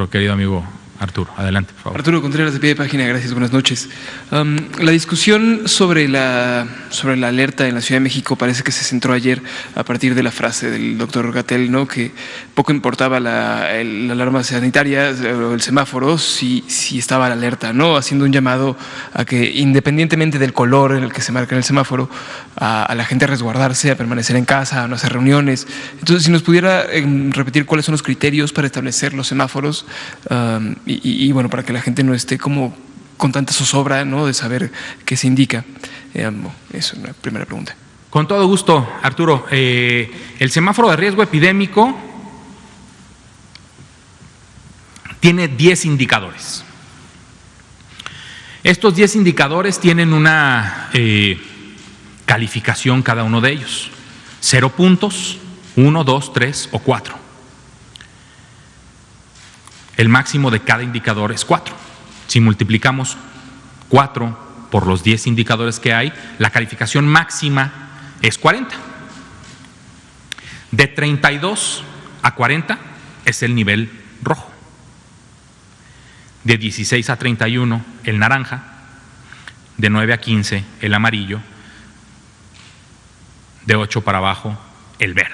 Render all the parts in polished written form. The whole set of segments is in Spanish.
Querido amigo Arturo, adelante, por favor. Arturo Contreras, de Pie de Página, gracias, buenas noches. La discusión sobre la alerta en la Ciudad de México parece que se centró ayer a partir de la frase del doctor Gatell, ¿no? Que poco importaba la alarma sanitaria o el semáforo si estaba la alerta, ¿no? Haciendo un llamado a que, independientemente del color en el que se marca en el semáforo, a la gente a resguardarse, a permanecer en casa, a no hacer reuniones. Entonces, si nos pudiera repetir cuáles son los criterios para establecer los semáforos, y bueno, para que la gente no esté como con tanta zozobra, ¿no?, de saber qué se indica. Es una primera pregunta. Con todo gusto, Arturo. El semáforo de riesgo epidémico tiene 10 indicadores. Estos 10 indicadores tienen una calificación cada uno de ellos. 0 puntos, 1, 2, 3 o 4. El máximo de cada indicador es 4. Si multiplicamos 4 por los 10 indicadores que hay, la calificación máxima es 40. De 32 a 40 es el nivel rojo. De 16 a 31 el naranja. De 9 a 15 el amarillo. De 8 para abajo el verde.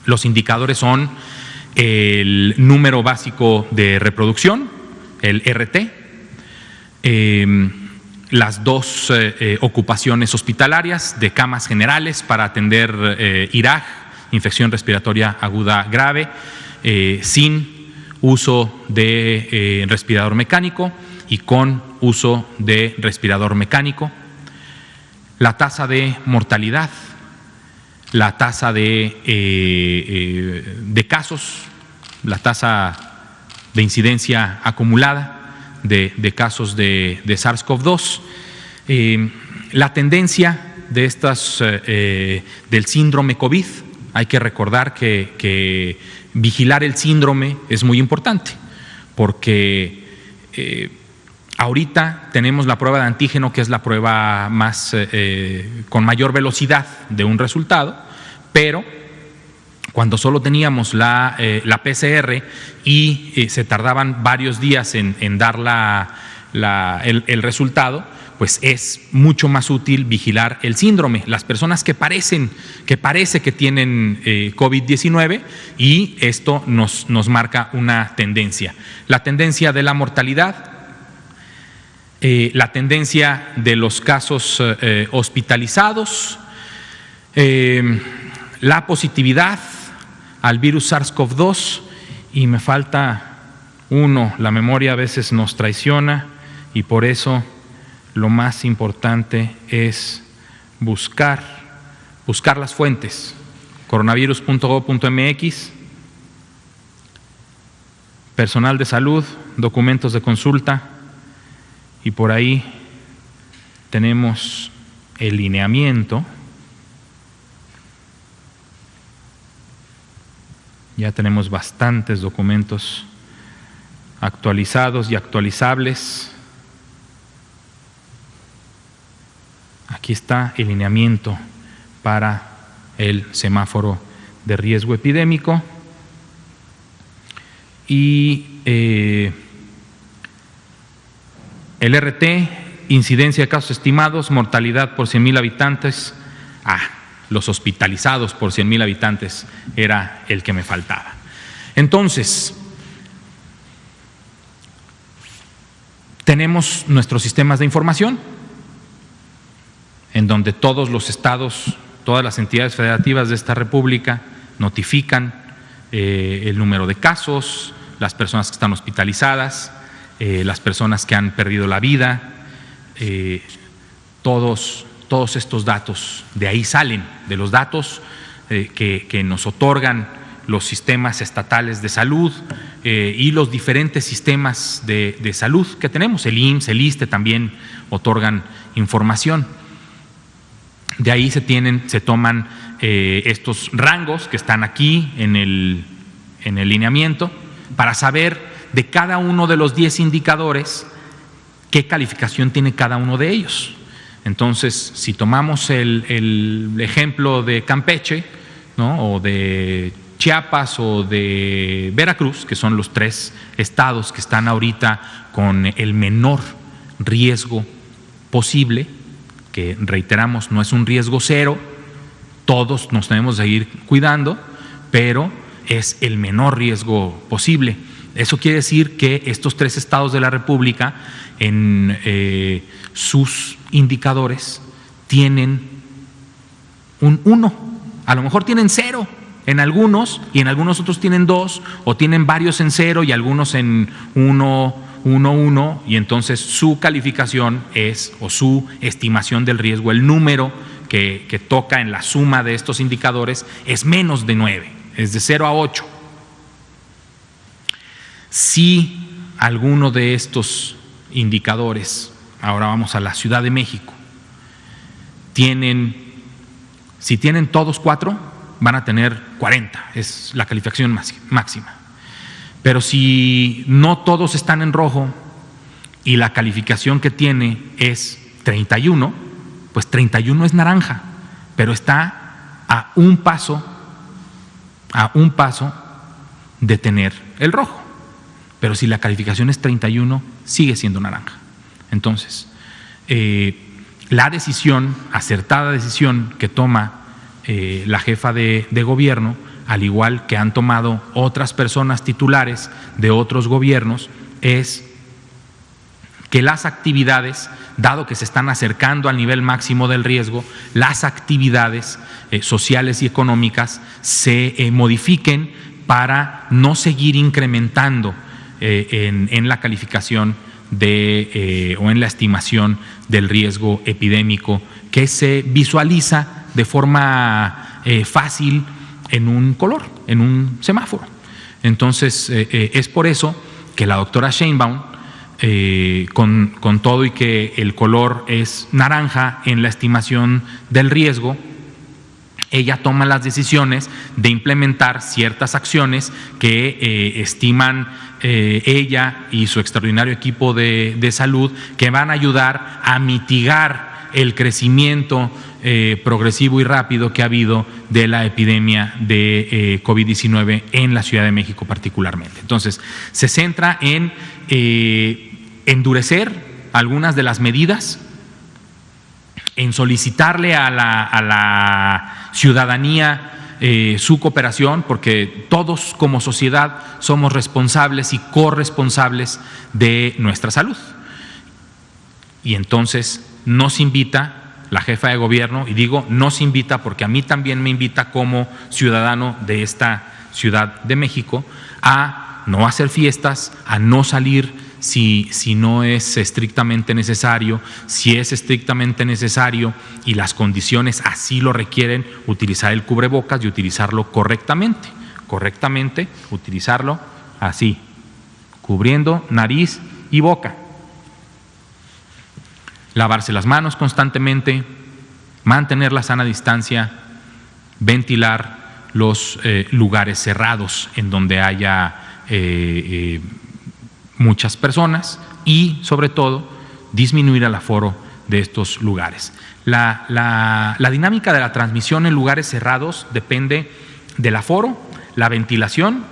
Los indicadores son el número básico de reproducción, el RT, las 2 ocupaciones hospitalarias de camas generales para atender IRAG, infección respiratoria aguda grave, sin uso de respirador mecánico y con uso de respirador mecánico, la tasa de mortalidad, la tasa de casos, la tasa de incidencia acumulada de casos de SARS-CoV-2, la tendencia de estas del síndrome COVID. Hay que recordar que vigilar el síndrome es muy importante porque ahorita tenemos la prueba de antígeno, que es la prueba más con mayor velocidad de un resultado, pero cuando solo teníamos la PCR y se tardaban varios días en dar el resultado, pues es mucho más útil vigilar el síndrome. Las personas que parece que tienen COVID-19, y esto nos marca una tendencia. La tendencia de la mortalidad, la tendencia de los casos hospitalizados, la positividad al virus SARS-CoV-2, y me falta uno. La memoria a veces nos traiciona y por eso lo más importante es buscar las fuentes. Coronavirus.gov.mx, personal de salud, documentos de consulta, y por ahí tenemos el lineamiento. Ya tenemos bastantes documentos actualizados y actualizables. Aquí está el lineamiento para el semáforo de riesgo epidémico y el RT, incidencia de casos estimados, mortalidad por 100,000 habitantes. Los hospitalizados por 100,000 habitantes era el que me faltaba. Entonces, tenemos nuestros sistemas de información, en donde todos los estados, todas las entidades federativas de esta república notifican el número de casos, las personas que están hospitalizadas, las personas que han perdido la vida, todos estos datos, de ahí salen, de los datos que nos otorgan los sistemas estatales de salud y los diferentes sistemas de salud que tenemos. El IMSS, el ISSSTE también otorgan información. De ahí se toman estos rangos que están aquí en el lineamiento para saber de cada uno de los 10 indicadores qué calificación tiene cada uno de ellos. Entonces, si tomamos el ejemplo de Campeche, ¿no?, o de Chiapas o de Veracruz, que son los 3 estados que están ahorita con el menor riesgo posible, que reiteramos, no es un riesgo cero, todos nos tenemos que seguir cuidando, pero es el menor riesgo posible. Eso quiere decir que estos 3 estados de la República en sus indicadores tienen un 1, a lo mejor tienen 0 en algunos y en algunos otros tienen 2 o tienen varios en 0 y algunos en 1, 1, 1, y entonces su calificación es, o su estimación del riesgo, el número que toca en la suma de estos indicadores es menos de 9, es de 0 a 8. Si alguno de estos indicadores, ahora vamos a la Ciudad de México, si tienen todos 4, van a tener 40, es la calificación máxima. Pero si no todos están en rojo y la calificación que tiene es 31, pues 31 es naranja, pero está a un paso de tener el rojo. Pero si la calificación es 31, sigue siendo naranja. Entonces, la decisión, acertada decisión que toma la jefa de gobierno, al igual que han tomado otras personas titulares de otros gobiernos, es que las actividades, dado que se están acercando al nivel máximo del riesgo, las actividades sociales y económicas se modifiquen para no seguir incrementando en la calificación o en la estimación del riesgo epidémico que se visualiza de forma fácil en un color, en un semáforo. Entonces, es por eso que la doctora Sheinbaum, con todo y que el color es naranja en la estimación del riesgo, ella toma las decisiones de implementar ciertas acciones que estiman ella y su extraordinario equipo de salud, que van a ayudar a mitigar el crecimiento progresivo y rápido que ha habido de la epidemia de COVID-19 en la Ciudad de México particularmente. Entonces, se centra en endurecer algunas de las medidas, en solicitarle a la ciudadanía su cooperación, porque todos como sociedad somos responsables y corresponsables de nuestra salud. Y entonces nos invita la jefa de gobierno, y digo nos invita porque a mí también me invita como ciudadano de esta Ciudad de México, a no hacer fiestas, a no salir si no es estrictamente necesario, si es estrictamente necesario y las condiciones así lo requieren, utilizar el cubrebocas y utilizarlo correctamente, utilizarlo así, cubriendo nariz y boca. Lavarse las manos constantemente, mantener la sana distancia, ventilar los lugares cerrados en donde haya muchas personas y, sobre todo, disminuir el aforo de estos lugares. La dinámica de la transmisión en lugares cerrados depende del aforo, la ventilación,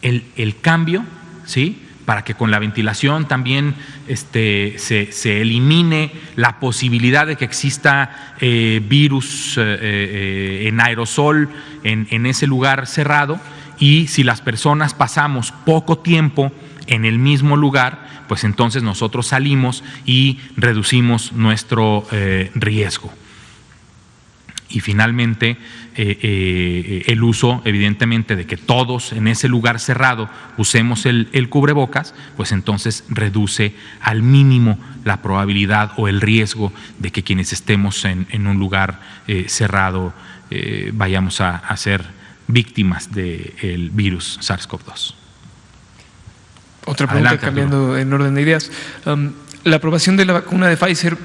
el cambio, ¿sí?, para que con la ventilación también se elimine la posibilidad de que exista virus en aerosol en ese lugar cerrado. Y si las personas pasamos poco tiempo en el mismo lugar, pues entonces nosotros salimos y reducimos nuestro riesgo. Y finalmente, el uso, evidentemente, de que todos en ese lugar cerrado usemos el cubrebocas, pues entonces reduce al mínimo la probabilidad o el riesgo de que quienes estemos en un lugar cerrado vayamos a ser víctimas del virus SARS-CoV-2. Otra pregunta. Adelante, cambiando Arturo. En orden de ideas. La aprobación de la vacuna de Pfizer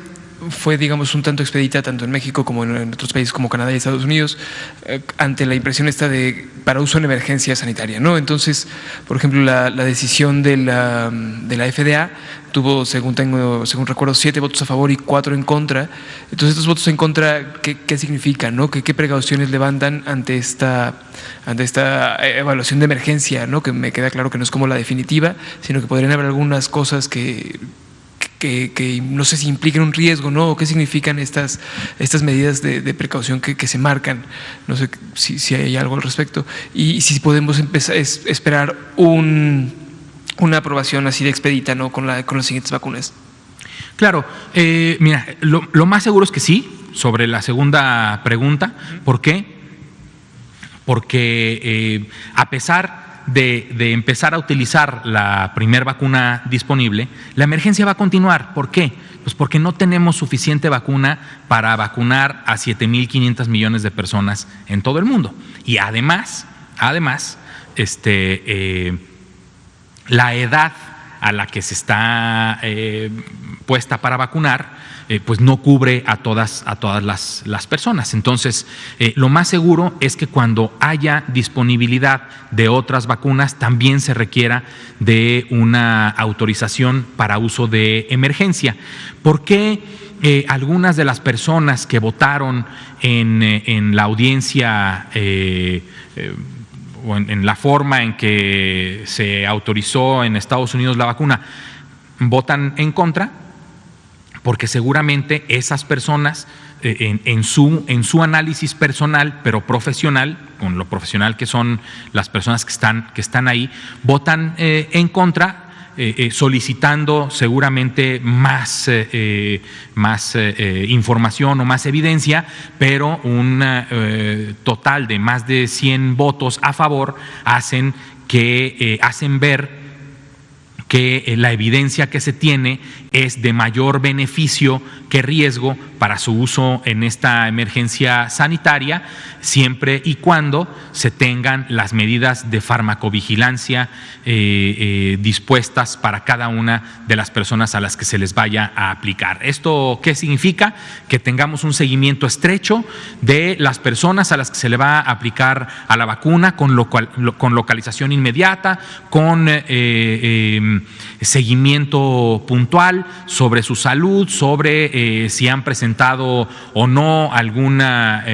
fue, digamos, un tanto expedita tanto en México como en otros países como Canadá y Estados Unidos ante la impresión esta de para uso en emergencia sanitaria, ¿no? Entonces, por ejemplo, la decisión de la FDA tuvo, según recuerdo, 7 votos a favor y 4 en contra. Entonces, estos votos en contra, ¿qué significan, no? ¿Qué precauciones levantan ante esta evaluación de emergencia, ¿no? Que me queda claro que no es como la definitiva, sino que podrían haber algunas cosas que no sé si impliquen un riesgo, ¿no? ¿O qué significan estas medidas de precaución que se marcan? No sé si hay algo al respecto. Y si podemos esperar una aprobación así de expedita, ¿no? Con las siguientes vacunas. Claro, mira, lo más seguro es que sí, sobre la segunda pregunta. ¿Por qué? Porque a pesar de empezar a utilizar la primera vacuna disponible, la emergencia va a continuar. ¿Por qué? Pues porque no tenemos suficiente vacuna para vacunar a 7.500 millones de personas en todo el mundo. Y además, la edad a la que se está puesta para vacunar, pues no cubre a todas las personas. Entonces, lo más seguro es que cuando haya disponibilidad de otras vacunas, también se requiera de una autorización para uso de emergencia. ¿Por qué algunas de las personas que votaron en la audiencia o en la forma en que se autorizó en Estados Unidos la vacuna votan en contra? Porque seguramente esas personas en su análisis personal, pero profesional, con lo profesional que son las personas que están ahí, votan en contra, solicitando seguramente más información o más evidencia, pero un total de más de 100 votos a favor hacen ver que la evidencia que se tiene es de mayor beneficio que riesgo para su uso en esta emergencia sanitaria, siempre y cuando se tengan las medidas de farmacovigilancia dispuestas para cada una de las personas a las que se les vaya a aplicar. ¿Esto qué significa? Que tengamos un seguimiento estrecho de las personas a las que se le va a aplicar a la vacuna con localización inmediata, con seguimiento puntual sobre su salud, sobre si han presentado o no alguna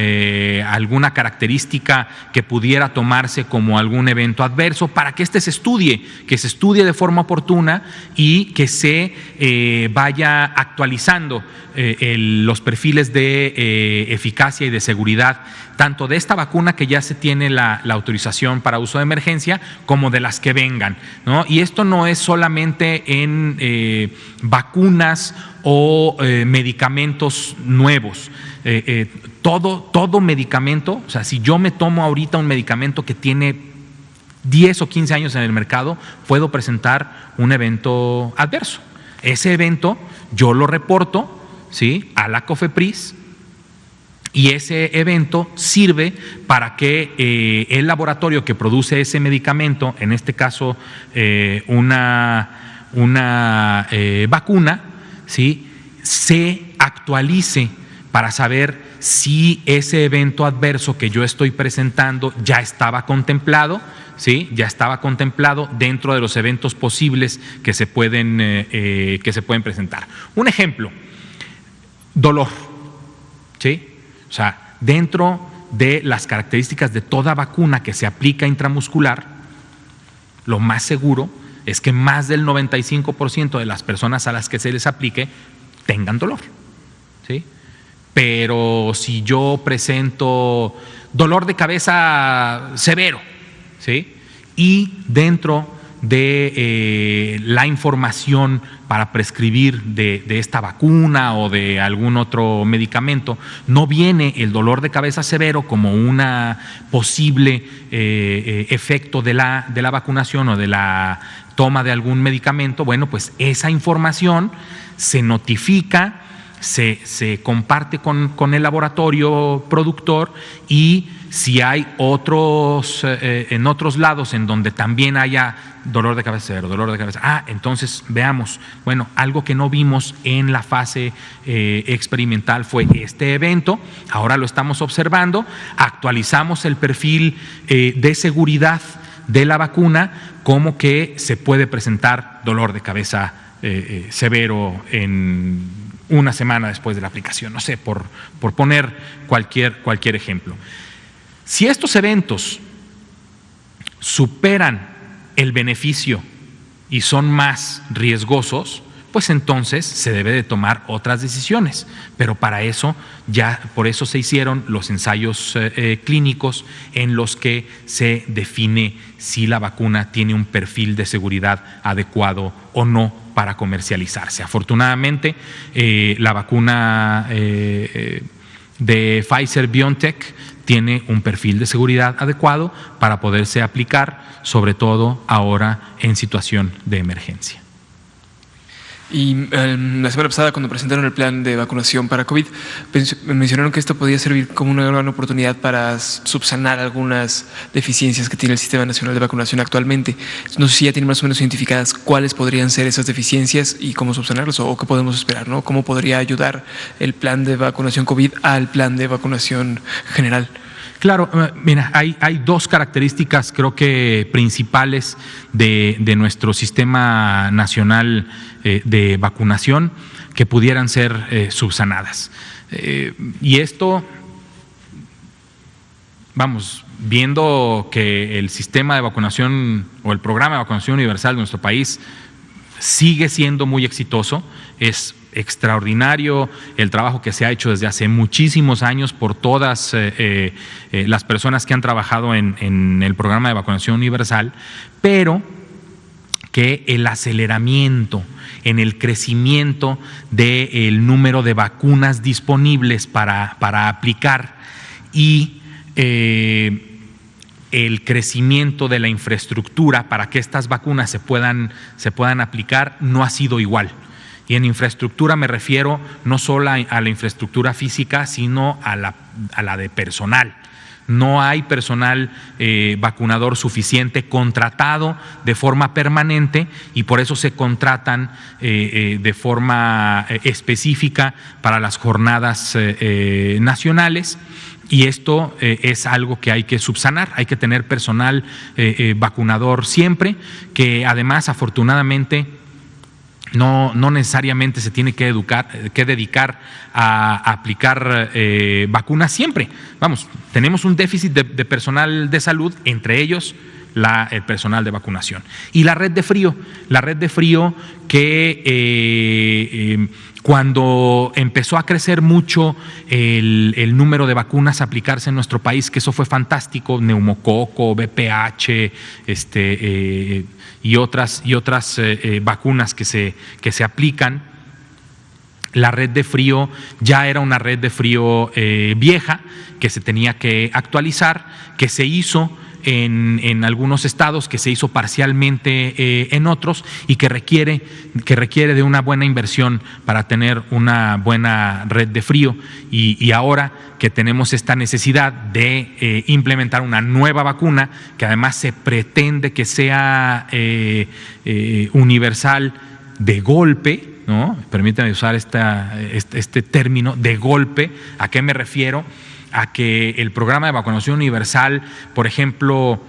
característica que pudiera tomarse como algún evento adverso, para que se estudie de forma oportuna y que se vaya actualizando los perfiles de eficacia y de seguridad, tanto de esta vacuna que ya se tiene la autorización para uso de emergencia, como de las que vengan, ¿no? Y esto no es solamente en vacunas o medicamentos nuevos. Todo medicamento, o sea, si yo me tomo ahorita un medicamento que tiene 10 o 15 años en el mercado, puedo presentar un evento adverso. Ese evento yo lo reporto, ¿sí?, a la COFEPRIS, y ese evento sirve para que el laboratorio que produce ese medicamento, en este caso una vacuna, ¿sí?, se actualice para saber si ese evento adverso que yo estoy presentando ya estaba contemplado, ¿sí?, ya estaba contemplado dentro de los eventos posibles que se pueden presentar. Un ejemplo: dolor, ¿sí? O sea, dentro de las características de toda vacuna que se aplica intramuscular, lo más seguro es que más del 95% de las personas a las que se les aplique tengan dolor, ¿sí? Pero si yo presento dolor de cabeza severo, ¿sí?, y dentro de la información para prescribir de esta vacuna o de algún otro medicamento no viene el dolor de cabeza severo como una posible efecto de la vacunación o de la toma de algún medicamento, bueno, pues esa información se notifica, se comparte con el laboratorio productor y si hay en otros lados en donde también haya dolor de cabeza severo, dolor de cabeza, entonces veamos, bueno, algo que no vimos en la fase experimental fue este evento, ahora lo estamos observando, actualizamos el perfil de seguridad de la vacuna, como que se puede presentar dolor de cabeza severo en una semana después de la aplicación, no sé, por poner cualquier ejemplo. Si estos eventos superan el beneficio y son más riesgosos, pues entonces se debe de tomar otras decisiones. Pero para eso, por eso se hicieron los ensayos clínicos en los que se define si la vacuna tiene un perfil de seguridad adecuado o no para comercializarse. Afortunadamente, la vacuna de Pfizer-BioNTech tiene un perfil de seguridad adecuado para poderse aplicar, sobre todo ahora en situación de emergencia. Y la semana pasada, cuando presentaron el plan de vacunación para COVID, mencionaron que esto podía servir como una gran oportunidad para subsanar algunas deficiencias que tiene el Sistema Nacional de Vacunación actualmente. No sé si ya tienen más o menos identificadas cuáles podrían ser esas deficiencias y cómo subsanarlas, o qué podemos esperar, ¿no? ¿Cómo podría ayudar el plan de vacunación COVID al plan de vacunación general? Claro, mira, hay dos características creo que principales de nuestro sistema nacional de vacunación que pudieran ser subsanadas. Y esto, vamos, viendo que el sistema de vacunación o el programa de vacunación universal de nuestro país sigue siendo muy exitoso, es extraordinario el trabajo que se ha hecho desde hace muchísimos años por todas las personas que han trabajado en el programa de vacunación universal, pero que el aceleramiento en el crecimiento del número de vacunas disponibles para aplicar y el crecimiento de la infraestructura para que estas vacunas se puedan aplicar no ha sido igual. Y en infraestructura me refiero no solo a la infraestructura física, sino a la de personal. No hay personal vacunador suficiente contratado de forma permanente y por eso se contratan de forma específica para las jornadas nacionales. Y esto es algo que hay que subsanar, hay que tener personal vacunador siempre, que además afortunadamente no necesariamente se tiene que dedicar a aplicar vacunas siempre. Vamos, tenemos un déficit de personal de salud, entre ellos el personal de vacunación. Y la red de frío que cuando empezó a crecer mucho el número de vacunas a aplicarse en nuestro país, que eso fue fantástico, neumococo, VPH, y otras vacunas que se aplican, la red de frío ya era una red de frío vieja que se tenía que actualizar, que se hizo en algunos estados, que se hizo parcialmente en otros y que requiere de una buena inversión para tener una buena red de frío. Y ahora que tenemos esta necesidad de implementar una nueva vacuna, que además se pretende que sea universal de golpe, ¿no? Permítanme usar este término, de golpe. ¿A qué me refiero? A que el programa de vacunación universal, por ejemplo,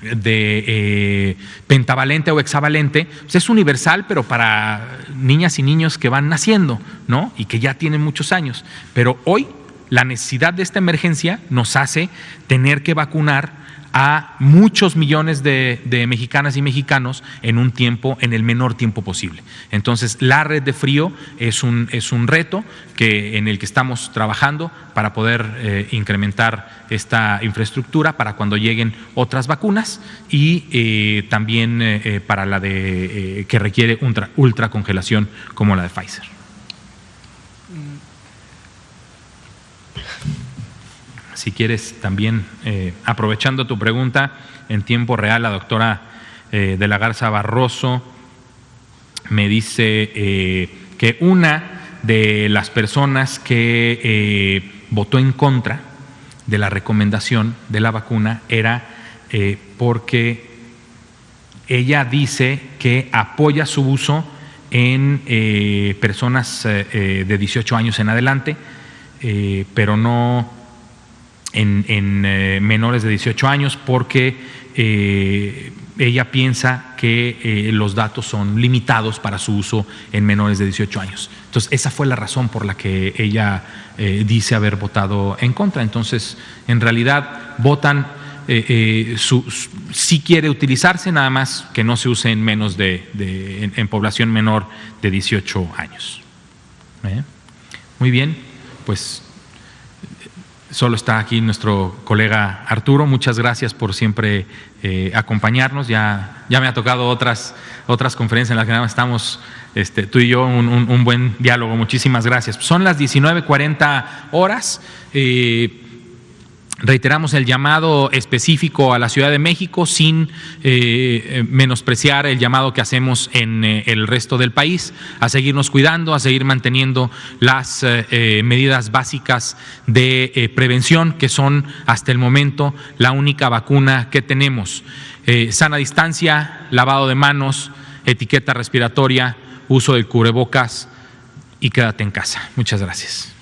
de pentavalente o hexavalente, pues es universal, pero para niñas y niños que van naciendo, ¿no? Y que ya tienen muchos años. Pero hoy la necesidad de esta emergencia nos hace tener que vacunar a muchos millones de mexicanas y mexicanos en el menor tiempo posible. Entonces, la red de frío es un reto en el que estamos trabajando para poder incrementar esta infraestructura para cuando lleguen otras vacunas y también para la que requiere ultra congelación como la de Pfizer. Si quieres también, aprovechando tu pregunta, en tiempo real, la doctora de la Garza Barroso me dice que una de las personas que votó en contra de la recomendación de la vacuna era porque ella dice que apoya su uso en personas de 18 años en adelante, pero no en menores de 18 años, porque ella piensa que los datos son limitados para su uso en menores de 18 años. Entonces, esa fue la razón por la que ella dice haber votado en contra. Entonces, en realidad, votan, sí quiere utilizarse, nada más que no se use en menos en población menor de 18 años. Muy bien, pues solo está aquí nuestro colega Arturo. Muchas gracias por siempre acompañarnos. Ya me ha tocado otras conferencias en las que nada más estamos tú y yo, un buen diálogo. Muchísimas gracias. Son las 19:40 horas. Reiteramos el llamado específico a la Ciudad de México sin menospreciar el llamado que hacemos en el resto del país, a seguirnos cuidando, a seguir manteniendo las medidas básicas de prevención, que son hasta el momento la única vacuna que tenemos. Sana distancia, lavado de manos, etiqueta respiratoria, uso del cubrebocas y quédate en casa. Muchas gracias.